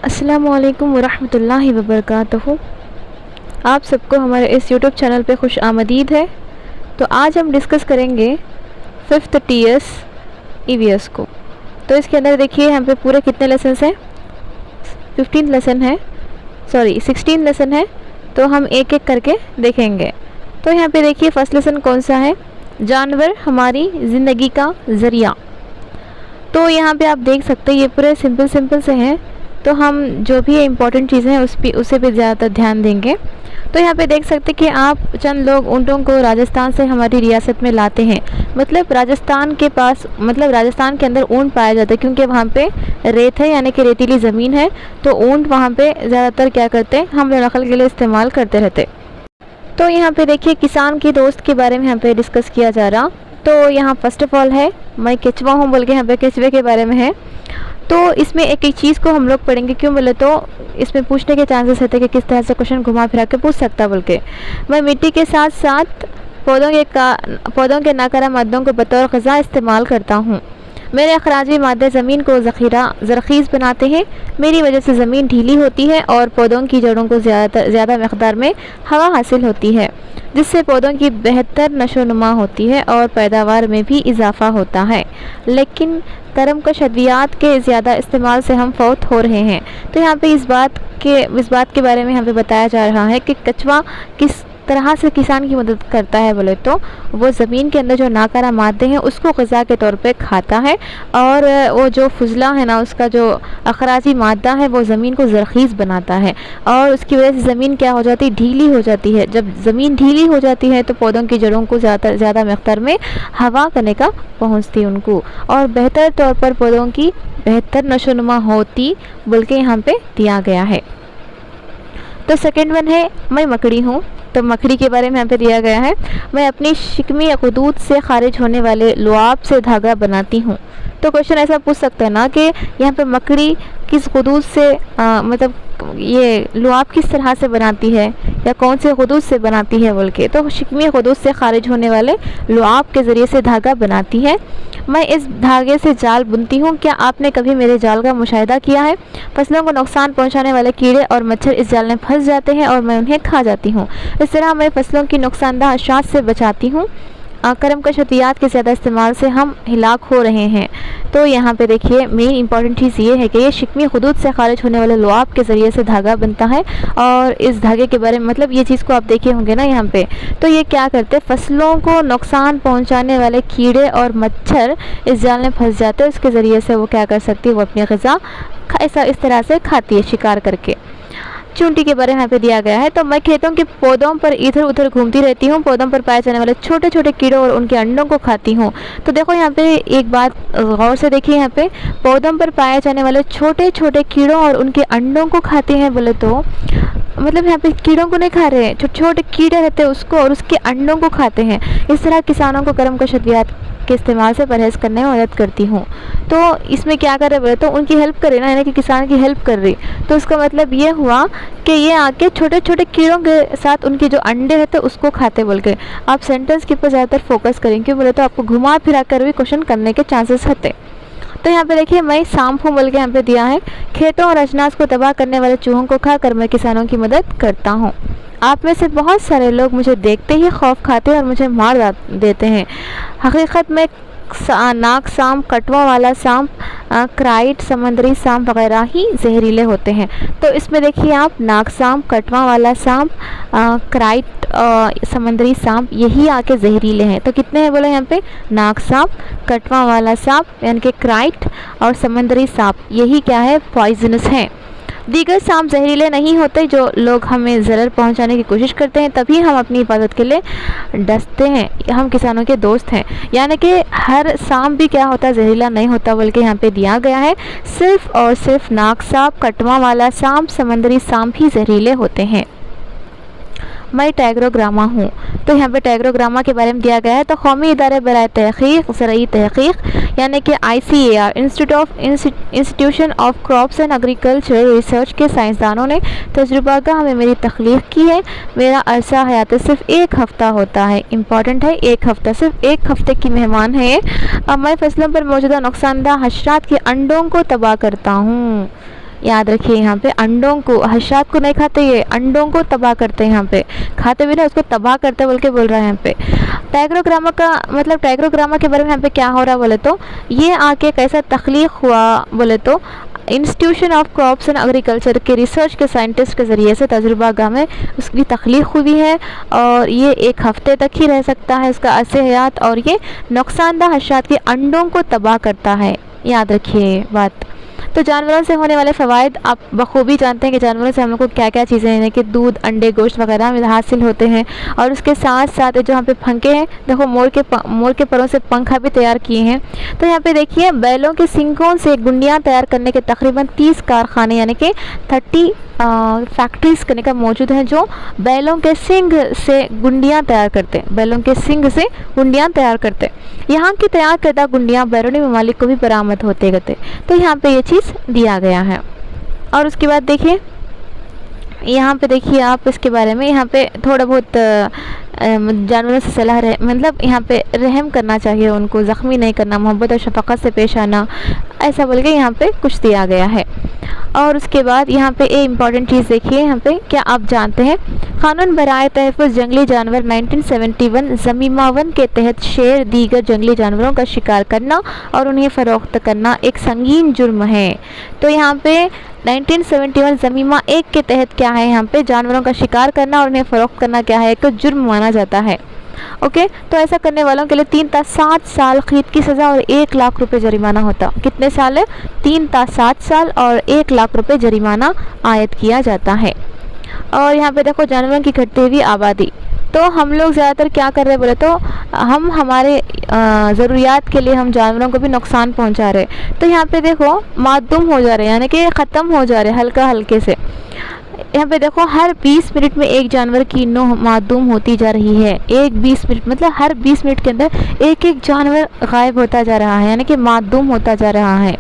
अस्सलामुअलैकुम वरहमतुल्लाहि वबरकातुहू। आप सबको हमारे इस यूट्यूब चैनल पे खुश आमदीद है। तो आज हम डिस्कस करेंगे 5th TS EVS को। तो इसके अंदर देखिए यहाँ पे पूरे कितने लेसन हैं, 16 लेसन है। तो हम एक एक करके देखेंगे। तो यहाँ पे देखिए फर्स्ट लेसन कौन सा है, जानवर हमारी ज़िंदगी का ज़रिया। तो यहाँ पे आप देख सकते हैं ये पूरे सिंपल से हैं। तो हम जो भी इम्पोर्टेंट चीज़ें हैं उसे पे ज़्यादातर ध्यान देंगे। तो यहाँ पे देख सकते हैं कि आप चंद लोग ऊँटों को राजस्थान से हमारी रियासत में लाते हैं। मतलब राजस्थान के अंदर ऊँट पाया जाता है, क्योंकि वहाँ पे रेत है यानी कि रेतीली ज़मीन है। तो ऊँट वहाँ पे ज़्यादातर क्या करते हैं, हम नकल के लिए इस्तेमाल करते रहते। तो यहाँ पे देखिए किसान के दोस्त के बारे में यहाँ पे डिस्कस किया जा रहा। तो यहाँ फर्स्ट ऑफ ऑल है मैं केचवा हूँ बोल के, यहाँ पे केचवे के बारे में है। तो इसमें एक एक चीज़ को हम लोग पढ़ेंगे, क्यों बोले तो इसमें पूछने के चांसेस रहते हैं कि किस तरह से क्वेश्चन घुमा फिरा के पूछ सकता बोल के। मैं मिट्टी के साथ साथ पौधों के नाकारा मादों को बतौर ग़िज़ा इस्तेमाल करता हूँ। मेरे अखराजी मादे ज़मीन को ज़रख़ीज़ बनाते हैं। मेरी वजह से ज़मीन ढीली होती है और पौधों की जड़ों को ज़्यादा मक़दार में हवा हासिल होती है, जिससे पौधों की बेहतर नशोनुमा होती है और पैदावार में भी इजाफ़ा होता है। लेकिन तरमकश अद्वियात के ज़्यादा इस्तेमाल से हम फौत हो रहे हैं। तो यहाँ पे इस बात के बारे में यहाँ पे बताया जा रहा है कि कचवा किस तरह से किसान की मदद करता है बोले तो वो ज़मीन के अंदर जो नाकारा मादे हैं उसको ग़िज़ा के तौर पे खाता है, और वो जो फुजला है ना उसका जो अखराजी मादा है वो ज़मीन को ज़रख़ीज़ बनाता है, और उसकी वजह से ज़मीन क्या हो जाती है, ढीली हो जाती है। जब ज़मीन ढीली हो जाती है तो पौधों की जड़ों को ज़्यादा मक़दार में हवा करने का पहुँचती उनको, और बेहतर तौर पर पौधों की बेहतर नशोनुमा होती बोल के यहाँ पे दिया गया है। तो सेकेंड वन है मैं मकड़ी हूँ। तो मकड़ी के बारे में यहाँ पे दिया गया है, मैं अपनी शिकमी ख़ुदूद से खारिज होने वाले लुआब से धागा बनाती हूँ। तो क्वेश्चन ऐसा पूछ सकते हैं ना कि यहाँ पे मकड़ी किस ख़ुदूद से मतलब ये लुआब किस तरह से बनाती है या कौन से ख़ुदूद से बनाती है बोल के। तो शिकमी ख़ुदूद से खारिज होने वाले लुआब के ज़रिए से धागा बनाती है। मैं इस धागे से जाल बुनती हूँ। क्या आपने कभी मेरे जाल का मुशाहिदा किया है? फसलों को नुकसान पहुँचाने वाले कीड़े और मच्छर इस जाल में फंस जाते हैं और मैं उन्हें खा जाती हूँ। इस तरह मैं फसलों की नुकसानदाह अशात से बचाती हूँ। करमकश अतियात के ज़्यादा इस्तेमाल से हम हिलाक हो रहे हैं। तो यहाँ पे देखिए मेन इंपॉर्टेंट चीज़ ये है कि ये शिकमी ख़ुदूद से खारिज होने वाले लुआब के ज़रिए से धागा बनता है, और इस धागे के बारे में मतलब ये चीज़ को आप देखे होंगे ना यहाँ पे। तो ये क्या करते हैं, फसलों को नुकसान पहुँचाने वाले कीड़े और मच्छर इस जाल में फंस जाते हैं, उसके ज़रिए से वो क्या कर सकती है, वो अपनी ग़िज़ा इस तरह से खाती है शिकार करके। चूंटी के बारे में यहाँ पे दिया गया है। तो मैं खेतों के पौधों पर इधर उधर घूमती रहती हूँ। पौधों पर पाए जाने वाले छोटे छोटे कीड़ों और उनके अंडों को खाती हूँ। तो देखो यहाँ पे एक बात गौर से देखिए, यहाँ पे पौधों पर पाए जाने वाले छोटे छोटे कीड़ों और उनके अंडों को खाते हैं बोले तो मतलब यहाँ पे कीड़ों को नहीं खा रहे हैं, छोटे छोटे कीड़े रहते हैं उसको और उसके अंडों को खाते हैं। इस तरह किसानों को करमकश अद्वियात के इस्तेमाल से परहेज़ करने में मदद करती हूँ। तो इसमें क्या कर रहे बोले तो उनकी हेल्प करे ना, यानी कि किसान की हेल्प कर रही। तो उसका मतलब ये हुआ कि ये आके छोटे छोटे कीड़ों के साथ उनके जो अंडे रहते हैं उसको खाते बोल के। आप सेंटेंस के ऊपर ज़्यादातर फोकस करें, क्यों बोले तो आपको घुमा फिरा कर भी क्वेश्चन करने के चांसेस होते। तो यहाँ पे देखिए मैं सांप हूँ बोल के यहाँ पे दिया है, खेतों और अजनास को तबाह करने वाले चूहों को खाकर मैं किसानों की मदद करता हूँ। आप में से बहुत सारे लोग मुझे देखते ही खौफ खाते हैं और मुझे मार देते हैं। हकीकत में नाग सांप, कटवा वाला सांप, क्राइट, समंदरी सांप वगैरह ही जहरीले होते हैं। तो इसमें देखिए आप नाग सांप, कटवा वाला सांप, क्राइट, समंदरी सांप यही आके जहरीले हैं। तो कितने हैं बोले यहाँ पे, नाग सांप, कटवा वाला सांप यानी कि क्राइट और समंदरी सांप यही क्या है, पॉइजनस हैं। दीगर सांप जहरीले नहीं होते। जो लोग हमें ज़रर पहुंचाने की कोशिश करते हैं तभी हम अपनी हिफाजत के लिए डसते हैं। हम किसानों के दोस्त हैं, यानी कि हर सांप भी क्या होता है, जहरीला नहीं होता बल्कि यहाँ पे दिया गया है सिर्फ़ और सिर्फ नाग सांप, कटवा वाला सांप, समंदरी सांप ही जहरीले होते हैं। मैं टाइग्रोग्रामा हूँ। तो यहाँ पे टाइग्रोग्रामा के बारे में दिया गया है। तो कौमी इदारे बराए तहक़ीक़ ज़रई तहक़ीक़ यानी कि ICAR institution of crops and agriculture research के साइंसदानों ने तजुर्बागाह में मेरी तख्लीक़ की है। मेरा अरसा हयात सिर्फ 1 हफ़्ता होता है। इम्पॉर्टेंट है, 1 हफ़्ता, सिर्फ 1 हफ़्ते की मेहमान है। अब मैं फसलों पर मौजूदा नुकसानदा हशरात के अंडों को तबाह करता हूँ। याद रखिए यहाँ पे अंडों को, हर्षात को नहीं खाते, ये अंडों को तबाह करते हैं, यहाँ पे खाते भी ना उसको तबाह करते बोल के बोल रहा है यहाँ पे। टाइग्रोग्रामा का मतलब टाइग्रोग्रामा के बारे में यहाँ पे क्या हो रहा है बोले तो ये आके कैसा तख्लीक हुआ बोले तो institution of crops and agriculture के रिसर्च के साइंटिस्ट के ज़रिए से तजुर्बा गाह में उसकी तख्लीक हुई है और ये 1 हफ्ते तक ही रह सकता है इसका अर्से हयात और ये नुकसानदा हर्षात के अंडों को तबाह करता है, याद रखिए बात। तो जानवरों से होने वाले फ़वाइद आप बखूबी जानते हैं कि जानवरों से हम लोग को क्या क्या चीज़ें हैं कि दूध, अंडे, गोश्त वगैरह हासिल होते हैं। और उसके साथ साथ जो यहाँ पे पंखे हैं, देखो मोर के परों से पंखा भी तैयार किए हैं। तो यहाँ पे देखिए बैलों के सिंगों से गुंडियाँ तैयार करने के तकरीबन 30 कारखाने यानी कि 30 फैक्ट्रीज करने का मौजूद हैं जो बैलों के सिंग से गुंडियाँ तैयार करते हैं, बैलों के सिंग से गुंडियाँ तैयार करते हैं। यहाँ की तैयार करदा गुंडियाँ बैरूनी ममालिक को भी बरामद होते गए। तो यहाँ पे ये चीज़ दिया गया है। और उसके बाद देखिए यहाँ पे देखिए आप इसके बारे में यहाँ पे थोड़ा बहुत जानवरों से सलाह मतलब यहाँ पे रहम करना चाहिए, उनको ज़ख्मी नहीं करना, मोहब्बत और शफ़क़त से पेश आना, ऐसा बोल के यहाँ पे कुछ दिया गया है। और उसके बाद यहाँ पे एक इम्पॉर्टेंट चीज़ देखिए यहाँ पे, क्या आप जानते हैं क़ानून बराए तहफ़्फ़ुज़ जंगली जानवर 1971 ज़मीमा-1 के तहत शेर दीगर जंगली जानवरों का शिकार करना और उन्हें फ़रोख्त करना एक संगीन जुर्म है। तो यहाँ पे 1971 ज़मीमा 1 के तहत क्या है, यहाँ पे जानवरों का शिकार करना और उन्हें फ़रोख्त करना क्या है, एक जुर्म माना जाता है। ओके, तो ऐसा करने वालों के लिए 3 ta 7 साल क़ैद की सज़ा और 1 लाख रुपए जरिमाना होता। कितने साल है? 3 ta 7 साल और 1 लाख रुपए जरिमाना आयद किया जाता है। और यहाँ पे देखो जानवरों की घटती हुई आबादी। तो हम लोग ज़्यादातर क्या कर रहे हैं बोले तो हम हमारे ज़रूरियात के लिए हम जानवरों को भी नुकसान पहुँचा रहे। तो यहाँ पे देखो मादूम हो जा रहे हैं यानी कि ख़त्म हो जा रहे हल्का हल्के से। यहाँ पे देखो हर 20 मिनट में एक जानवर की नौह मादूम होती जा रही है। 20 मिनट मतलब हर 20 मिनट के अंदर एक जानवर गायब होता जा रहा है यानी कि मादूम होता जा रहा है।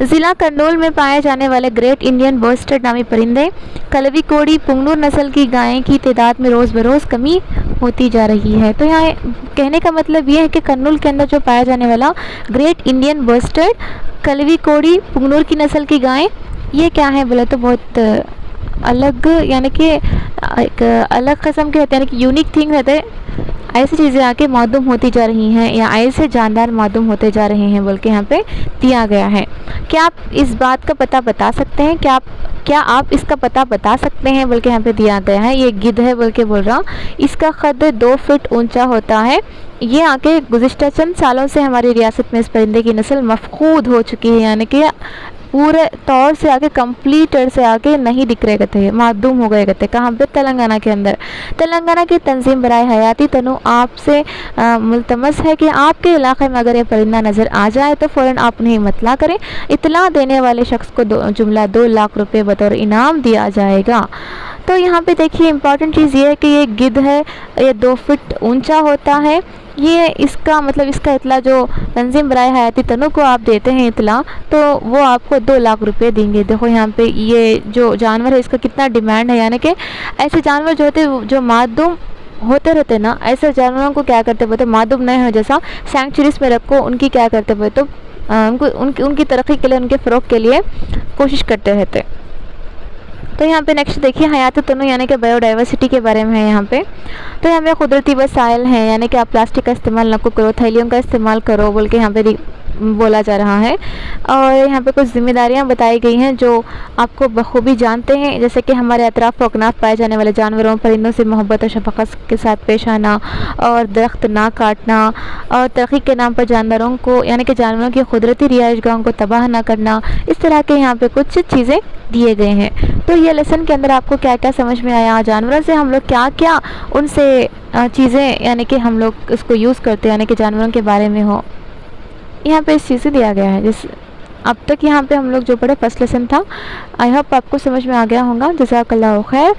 ज़िला करनूल में पाए जाने वाले ग्रेट इंडियन बस्टर्ड नामी परिंदे कलवी कोड़ी पुंगनूर नस्ल की गायें की तादाद में रोज़ बरोज़ कमी होती जा रही है। तो यहाँ कहने का मतलब ये है कि करनूल के अंदर जो पाया जाने वाला ग्रेट इंडियन बस्टर्ड कलवी कोड़ी पुंगनूर की नस्ल की गायें ये क्या है बोले तो बहुत अलग यानी कि एक अलग किस्म के रहते हैं, यानी कि यूनिक थिंग रहते हैं। ऐसी चीज़ें आके मादूम होती जा रही हैं या ऐसे जानदार मादूम होते जा रहे हैं बोल के यहाँ पे दिया गया है। क्या आप इस बात का पता बता सकते हैं? क्या आप इसका पता बता सकते हैं बोल के यहाँ पे दिया गया है। ये गिद्ध है बोल के बोल रहा हूँ, इसका कद 2 फीट ऊंचा होता है। ये आके गुज़िश्ता चंद सालों से हमारी रियासत में इस परिंदे की नस्ल मफकूद हो चुकी है यानी कि पूरे तौर से आके कंप्लीटर से आके नहीं दिख रहे थे, मादूम हो गए थे। कहाँ पे? तेलंगाना के अंदर। तेलंगाना की तंजीम बराए हयाती तनु आपसे मुल्तमस है कि आपके इलाके में अगर ये परिंदा नज़र आ जाए तो फ़ौरन आप उन्हें इत्तला करें। इत्तला देने वाले शख्स को जुमला 2 लाख रुपये बतौर इनाम दिया जाएगा। तो यहाँ पे देखिए इम्पॉर्टेंट चीज़ ये है कि ये गिद्ध है, ये 2 फीट ऊंचा होता है। ये इसका मतलब इसका इतला जो तंजीम बराए हयाती तनु को आप देते हैं इतला, तो वो आपको 2 लाख रुपए देंगे। देखो यहाँ पे ये जो जानवर है इसका कितना डिमांड है, यानी कि ऐसे जानवर जो होते जो मादूम होते रहते ना, ऐसे जानवरों को क्या करते बोलते मादूम नहीं हो जैसा सैंक्चुरीज में रखो, उनकी क्या करते बोले तो उनकी तरक्की के लिए, उनके फ़रोग़ के लिए कोशिश करते रहते। तो यहाँ पे नेक्स्ट देखिए हयात तनु यानी कि बायोडाइवर्सिटी के बारे में है यहाँ पे। तो यहाँ पे कुदरती वसाइल हैं यानी कि आप प्लास्टिक का इस्तेमाल न करो, थैलियों का इस्तेमाल करो बोल के यहाँ पे बोला जा रहा है। और यहाँ पे कुछ जिम्मेदारियाँ बताई गई हैं जो आपको बखूबी जानते हैं, जैसे कि हमारे अतराफ़ व अकनाफ़ पाए जाने वाले जानवरों परिंदों से मोहब्बत और शफ़क़त के साथ पेश आना और दरख्त ना काटना और तरक्की के नाम पर जानवरों को यानी कि जानवरों की कुदरती रिहाइशगाहों को तबाह ना करना। इस तरह के यहाँ पे कुछ चीज़ें दिए गए हैं। तो ये लेसन के अंदर आपको क्या क्या समझ में आया, जानवरों से हम लोग क्या क्या उनसे चीज़ें यानी कि हम लोग इसको यूज़ करते हैं यानी कि जानवरों के बारे में हो, यहाँ पे इस चीज़ से दिया गया है। जिस अब तक यहाँ पे हम लोग जो पढ़े फर्स्ट लेसन था, आई होप आपको समझ में आ गया होगा। जज़ाकल्लाहु खैर।